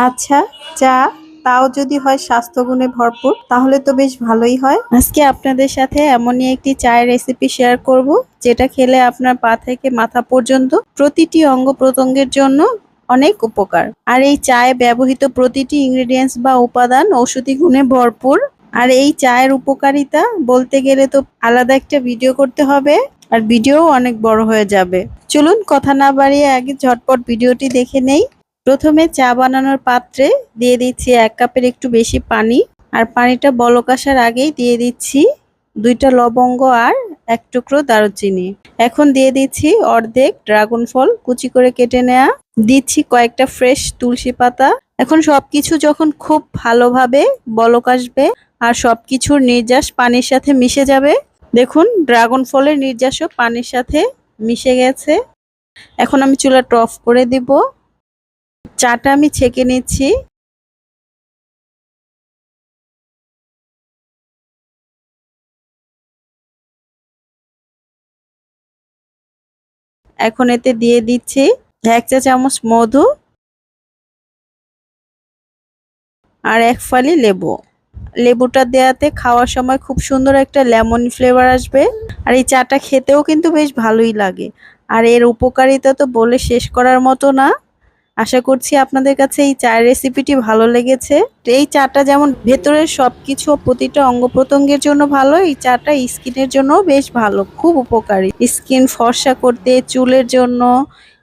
আচ্ছা, চা তাও যদি হয় স্বাস্থ্যগুণে ভরপুর তাহলে তো বেশ ভালোই হয়। আজকে আপনাদের সাথে এমনই একটি চায়ের রেসিপি শেয়ার করব, যেটা খেলে আপনার পা থেকে মাথা পর্যন্ত প্রতিটি অঙ্গ প্রত্যঙ্গের জন্য অনেক উপকার। আর এই চায়ে ব্যবহৃত প্রতিটি ইনগ্রেডিয়েন্টস বা উপাদান ঔষধি গুণে ভরপুর। আর এই চায়ের উপকারিতা বলতে গেলে তো আলাদা একটা ভিডিও করতে হবে, আর ভিডিও অনেক বড় হয়ে যাবে। চলুন কথা না বাড়িয়ে আগে ঝটপট ভিডিওটি দেখে নেই। প্রথমে চা বানানোর পাত্রে দিয়ে দিচ্ছি 1 কাপের একটু বেশি পানি। আর পানিটা বলক আসার আগেই দিয়ে দিচ্ছি 2টা লবঙ্গ আর 1 টুকরো দারুচিনি। এখন দিয়ে দিচ্ছি অর্ধেক ড্রাগন ফল কুচি করে কেটে নেওয়া। দিচ্ছি কয়েকটা ফ্রেশ তুলসী পাতা। এখন সবকিছু যখন খুব ভালোভাবে বলক আসবে আর সবকিছুর নির্যাস পানির সাথে মিশে যাবে, দেখুন ড্রাগন ফলের নির্যাসও পানির সাথে মিশে গেছে। এখন আমি চুলাটা অফ করে দিব। চাটা আমি ছেঁকে নিচ্ছি। এখন এতে দিয়ে দিচ্ছি 1 চা চামচ মধু আর 1 ফালি লেবু। লেবুটা দেওয়াতে খাওয়ার সময় খুব সুন্দর একটা লেমন ফ্লেভার আসবে। আর এই চাটা খেতেও কিন্তু বেশ ভালোই লাগে। আর এর উপকারিতা তো বলে শেষ করার মতো না। আশা করছি আপনাদের কাছে এই চায়ের রেসিপিটি ভালো লেগেছে। তো এই চাটা যেমন ভেতরের সবকিছু প্রতিটা অঙ্গ প্রত্যঙ্গের জন্য ভালো, এই চাটা স্কিনের জন্য বেশ ভালো, খুব উপকারী। স্কিন ফর্সা করতে, চুলের জন্য,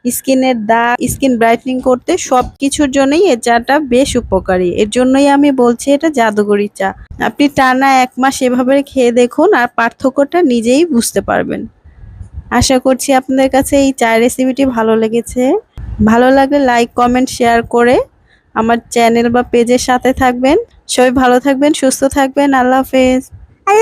স্কিনের দাগ, স্কিন ব্রাইটনিং করতে সবকিছুর জন্যই এই চাটা বেশ উপকারী। এর জন্যই আমি বলছি এটা জাদুকরি চা। আপনি টানা 1 মাস এভাবে খেয়ে দেখুন আর পার্থক্যটা নিজেই বুঝতে পারবেন। আশা করছি আপনাদের কাছে এই চায়ের রেসিপিটি ভালো লেগেছে। ভালো লাগলে লাইক, কমেন্ট, শেয়ার করে আমার চ্যানেল বা পেজের সাথে থাকবেন। সবাই ভালো থাকবেন, সুস্থ থাকবেন। আল্লাহ হাফেজ।